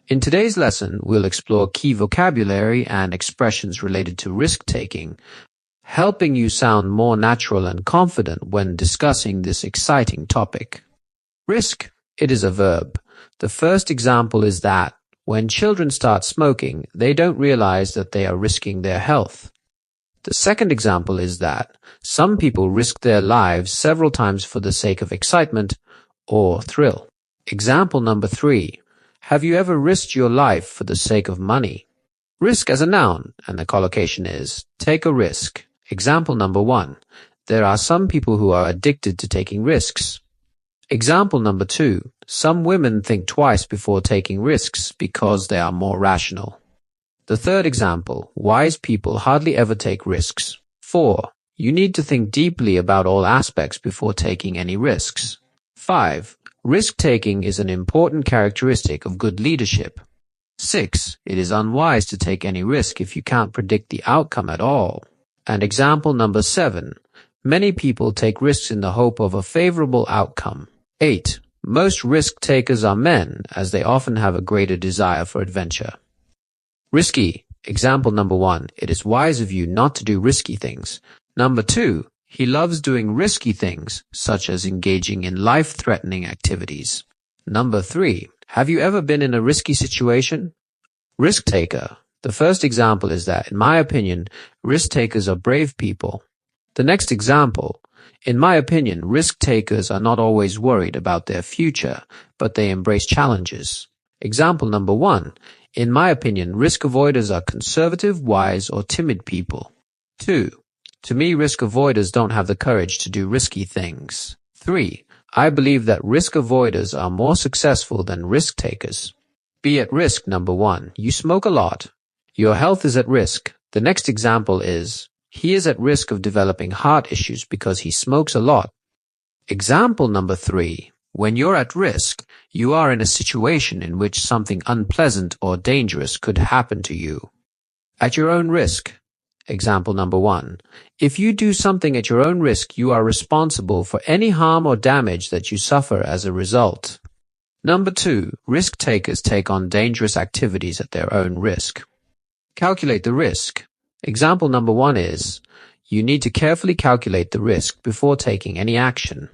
In today's lesson, we'll explore key vocabulary and expressions related to risk-taking, helping you sound more natural and confident when discussing this exciting topic. Risk. It is a verb. The first example is that when children start smoking, they don't realize that they are risking their health. The second example is that some people risk their lives several times for the sake of excitement or thrill. Example number 3. Have you ever risked your life for the sake of money? Risk as a noun, and the collocation is take a risk. Example number 1. There are some people who are addicted to taking risks. Example number 2. Some women think twice before taking risks because they are more rational. The third example, wise people hardly ever take risks. 4. You need to think deeply about all aspects before taking any risks. 5. Risk-taking is an important characteristic of good leadership. 6. It is unwise to take any risk if you can't predict the outcome at all. And example number 7. Many people take risks in the hope of a favorable outcome. 8. Most risk-takers are men, as they often have a greater desire for adventure. Risky. Example number 1. It is wise of you not to do risky things. Number 2. He loves doing risky things, such as engaging in life-threatening activities. Number 3. Have you ever been in a risky situation? Risk-taker. The first example is that, in my opinion, risk-takers are brave people. The next example. In my opinion, risk-takers are not always worried about their future, but they embrace challenges. Example number 1. In my opinion, risk avoiders are conservative, wise, or timid people. 2. To me, risk avoiders don't have the courage to do risky things. 3. I believe that risk avoiders are more successful than risk takers. Be at risk. Number 1. You smoke a lot. Your health is at risk. The next example is, he is at risk of developing heart issues because he smokes a lot. Example number 3. When you're at risk, you are in a situation in which something unpleasant or dangerous could happen to you. At your own risk. Example number 1. If you do something at your own risk, you are responsible for any harm or damage that you suffer as a result. Number 2. Risk takers take on dangerous activities at their own risk. Calculate the risk. Example number 1 is, you need to carefully calculate the risk before taking any action.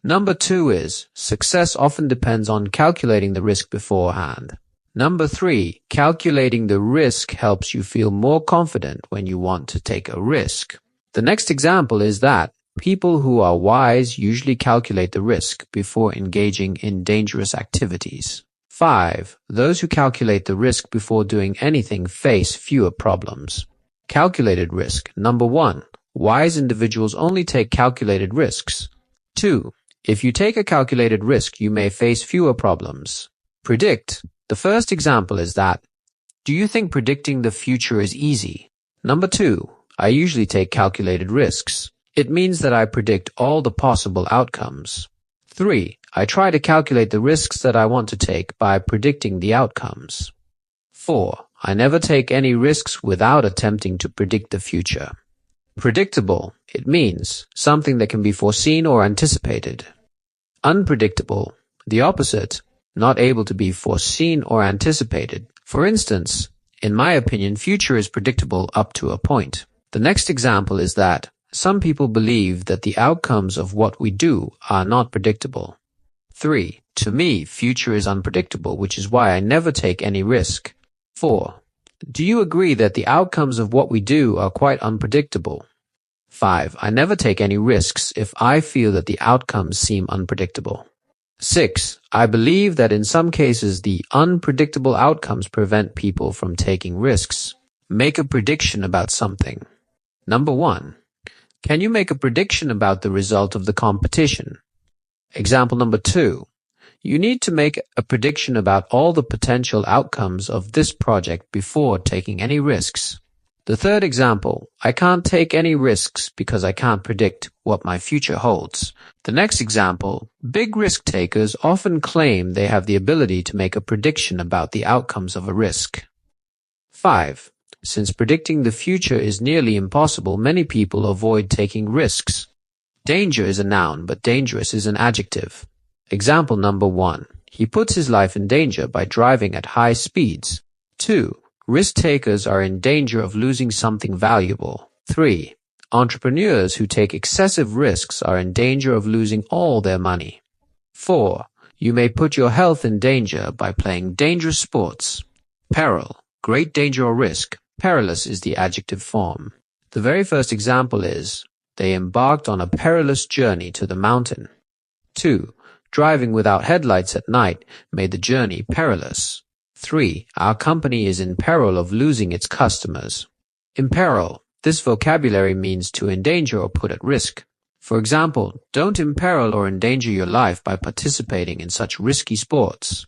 Number 2 is, success often depends on calculating the risk beforehand. Number 3, calculating the risk helps you feel more confident when you want to take a risk. The next example is that people who are wise usually calculate the risk before engaging in dangerous activities. 5, those who calculate the risk before doing anything face fewer problems. Calculated risk. Number 1, wise individuals only take calculated risks. 2, if you take a calculated risk, you may face fewer problems. Predict. The first example is that, do you think predicting the future is easy? Number 2, I usually take calculated risks. It means that I predict all the possible outcomes. 3, I try to calculate the risks that I want to take by predicting the outcomes. 4, I never take any risks without attempting to predict the future. Predictable. It means something that can be foreseen or anticipated. Unpredictable. The opposite. Not able to be foreseen or anticipated. For instance, in my opinion, future is predictable up to a point. The next example is that some people believe that the outcomes of what we do are not predictable. 3. To me, future is unpredictable, which is why I never take any risk. 4. Do you agree that the outcomes of what we do are quite unpredictable? 5. I never take any risks if I feel that the outcomes seem unpredictable. 6. I believe that in some cases the unpredictable outcomes prevent people from taking risks. Make a prediction about something. Number 1. Can you make a prediction about the result of the competition? Example number 2. You need to make a prediction about all the potential outcomes of this project before taking any risks. The third example, I can't take any risks because I can't predict what my future holds. The next example, big risk takers often claim they have the ability to make a prediction about the outcomes of a risk. 5. Since predicting the future is nearly impossible, many people avoid taking risks. Danger is a noun, but dangerous is an adjective. Example number 1. He puts his life in danger by driving at high speeds. 2. Risk takers are in danger of losing something valuable. 3. Entrepreneurs who take excessive risks are in danger of losing all their money. 4. You may put your health in danger by playing dangerous sports. Peril, great danger or risk. Perilous is the adjective form. The very first example is, they embarked on a perilous journey to the mountain. 2. Driving without headlights at night made the journey perilous. 3. Our company is in peril of losing its customers. Imperil. This vocabulary means to endanger or put at risk. For example, don't imperil or endanger your life by participating in such risky sports.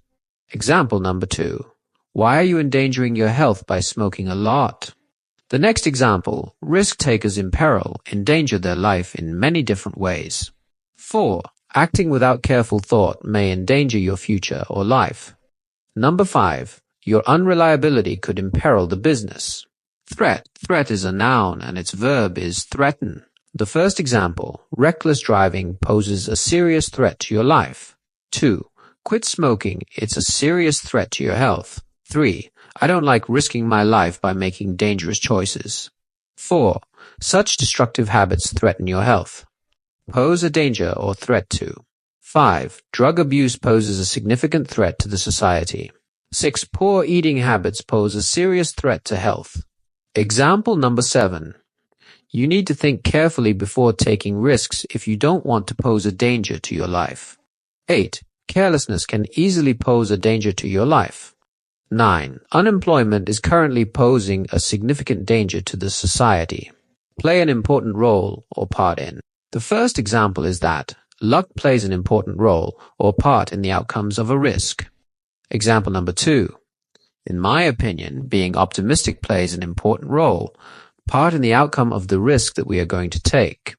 Example number 2. Why are you endangering your health by smoking a lot? The next example, risk takers in peril endanger their life in many different ways. 4. Acting without careful thought may endanger your future or life. Number 5. Your unreliability could imperil the business. Threat. Threat is a noun and its verb is threaten. The first example, reckless driving poses a serious threat to your life. 2. Quit smoking. It's a serious threat to your health. 3. I don't like risking my life by making dangerous choices. 4. Such destructive habits threaten your health. Pose a danger or threat to. 5. Drug abuse poses a significant threat to the society. 6. Poor eating habits pose a serious threat to health. Example number 7. You need to think carefully before taking risks if you don't want to pose a danger to your life. 8. Carelessness can easily pose a danger to your life. 9. Unemployment is currently posing a significant danger to the society. Play an important role or part in. The first example is that luck plays an important role or part in the outcomes of a risk. Example number 2. In my opinion, being optimistic plays an important role, part in the outcome of the risk that we are going to take.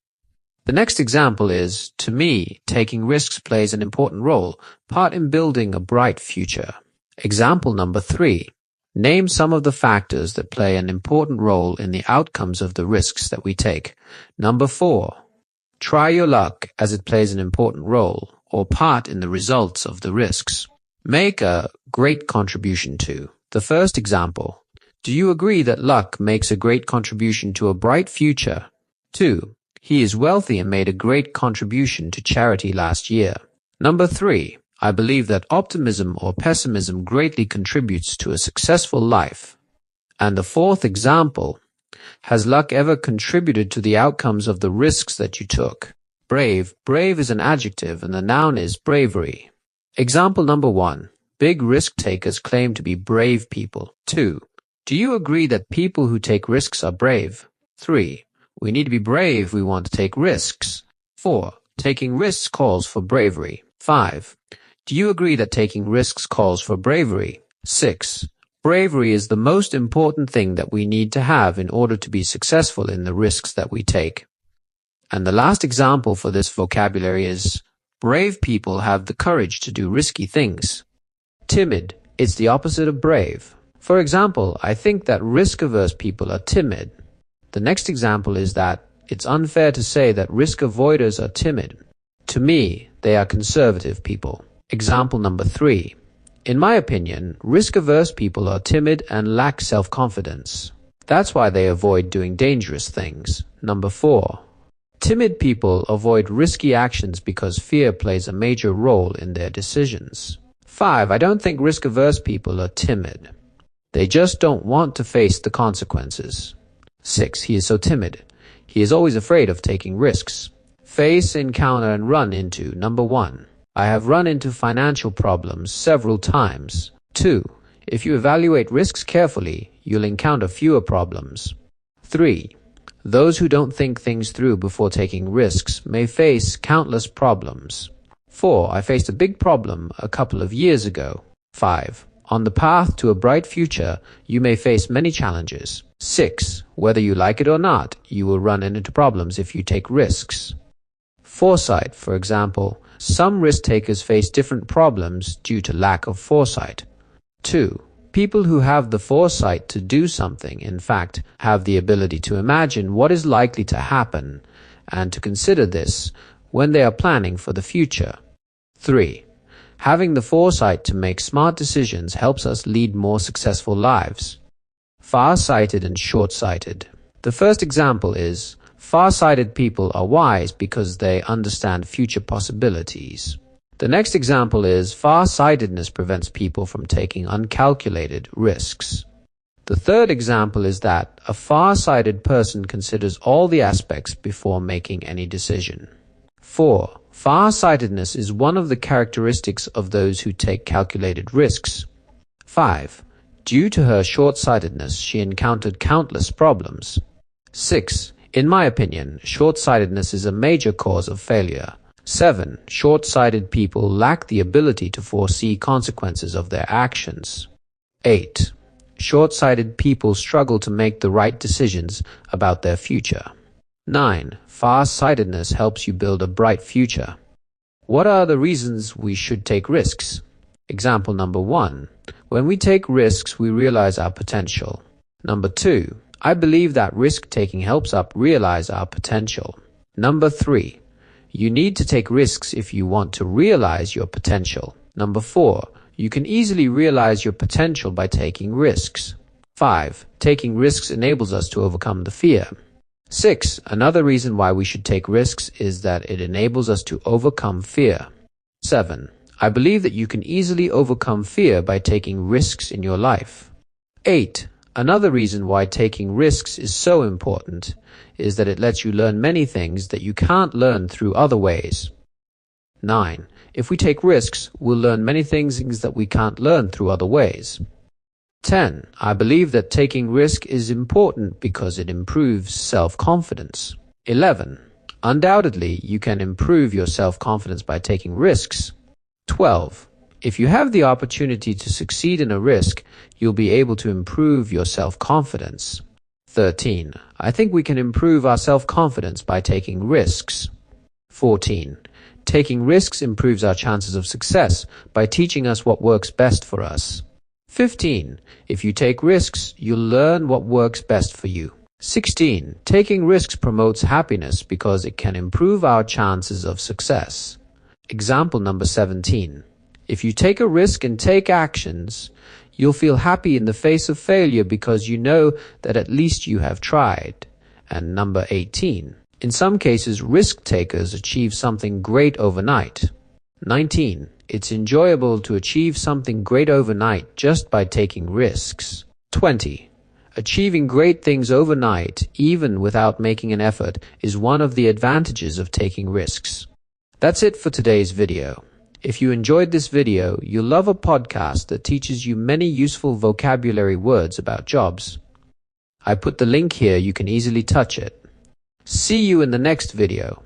The next example is, to me, taking risks plays an important role, part in building a bright future. Example number 3. Name some of the factors that play an important role in the outcomes of the risks that we take. Number 4. Try your luck as it plays an important role or part in the results of the risks. Make a great contribution to. The first example. Do you agree that luck makes a great contribution to a bright future? 2. He is wealthy and made a great contribution to charity last year. Number 3. I believe that optimism or pessimism greatly contributes to a successful life. And the fourth example. Has luck ever contributed to the outcomes of the risks that you took? Brave. Brave is an adjective and the noun is bravery. Example number 1. Big risk takers claim to be brave people. 2. Do you agree that people who take risks are brave? 3. We need to be brave if we want to take risks. 4. Taking risks calls for bravery. 5. Do you agree that taking risks calls for bravery? 6. Bravery is the most important thing that we need to have in order to be successful in the risks that we take. And the last example for this vocabulary is, brave people have the courage to do risky things. Timid. It's the opposite of brave. For example, I think that risk-averse people are timid. The next example is that it's unfair to say that risk avoiders are timid. To me, they are conservative people. Example number 3. In my opinion, risk-averse people are timid and lack self-confidence. That's why they avoid doing dangerous things. Number 4. Timid people avoid risky actions because fear plays a major role in their decisions. 5. I don't think risk-averse people are timid. They just don't want to face the consequences. 6. He is so timid. He is always afraid of taking risks. Face, encounter, and run into. Number 1. I have run into financial problems several times. 2. If you evaluate risks carefully, you'll encounter fewer problems. 3. Those who don't think things through before taking risks may face countless problems. 4. I faced a big problem a couple of years ago. 5. On the path to a bright future, you may face many challenges. 6. Whether you like it or not, you will run into problems if you take risks. Foresight, for example, some risk takers face different problems due to lack of foresight. 2. People who have the foresight to do something, in fact, have the ability to imagine what is likely to happen and to consider this when they are planning for the future. 3. Having the foresight to make smart decisions helps us lead more successful lives. Far-sighted and short-sighted. The first example is, far-sighted people are wise because they understand future possibilities. The next example is, far-sightedness prevents people from taking uncalculated risks. The third example is that a far-sighted person considers all the aspects before making any decision. 4. Far-sightedness is one of the characteristics of those who take calculated risks. 5. Due to her short-sightedness, she encountered countless problems. 6. In my opinion, short-sightedness is a major cause of failure. 7. Short-sighted people lack the ability to foresee consequences of their actions. 8. Short-sighted people struggle to make the right decisions about their future. 9. Far-sightedness helps you build a bright future. What are the reasons we should take risks? Example number 1. When we take risks, we realize our potential. Number 2. I believe that risk-taking helps us realize our potential. Number 3. You need to take risks if you want to realize your potential. Number 4. You can easily realize your potential by taking risks. 5. Taking risks enables us to overcome the fear. 6. Another reason why we should take risks is that it enables us to overcome fear. 7. I believe that you can easily overcome fear by taking risks in your life. 8. Another reason why taking risks is so important is that it lets you learn many things that you can't learn through other ways. 9. If we take risks, we'll learn many things that we can't learn through other ways. 10. I believe that taking risk is important because it improves self-confidence. 11. Undoubtedly, you can improve your self-confidence by taking risks. 12. If you have the opportunity to succeed in a risk, you'll be able to improve your self-confidence. 13. I think we can improve our self-confidence by taking risks. 14. Taking risks improves our chances of success by teaching us what works best for us. 15. If you take risks, you'll learn what works best for you. 16. Taking risks promotes happiness because it can improve our chances of success. Example number 17. If you take a risk and take actions, you'll feel happy in the face of failure because you know that at least you have tried. And number 18. In some cases, risk takers achieve something great overnight. 19. It's enjoyable to achieve something great overnight just by taking risks. 20. Achieving great things overnight, even without making an effort, is one of the advantages of taking risks. That's it for today's video. If you enjoyed this video, you'll love a podcast that teaches you many useful vocabulary words about jobs. I put the link here, you can easily touch it. See you in the next video.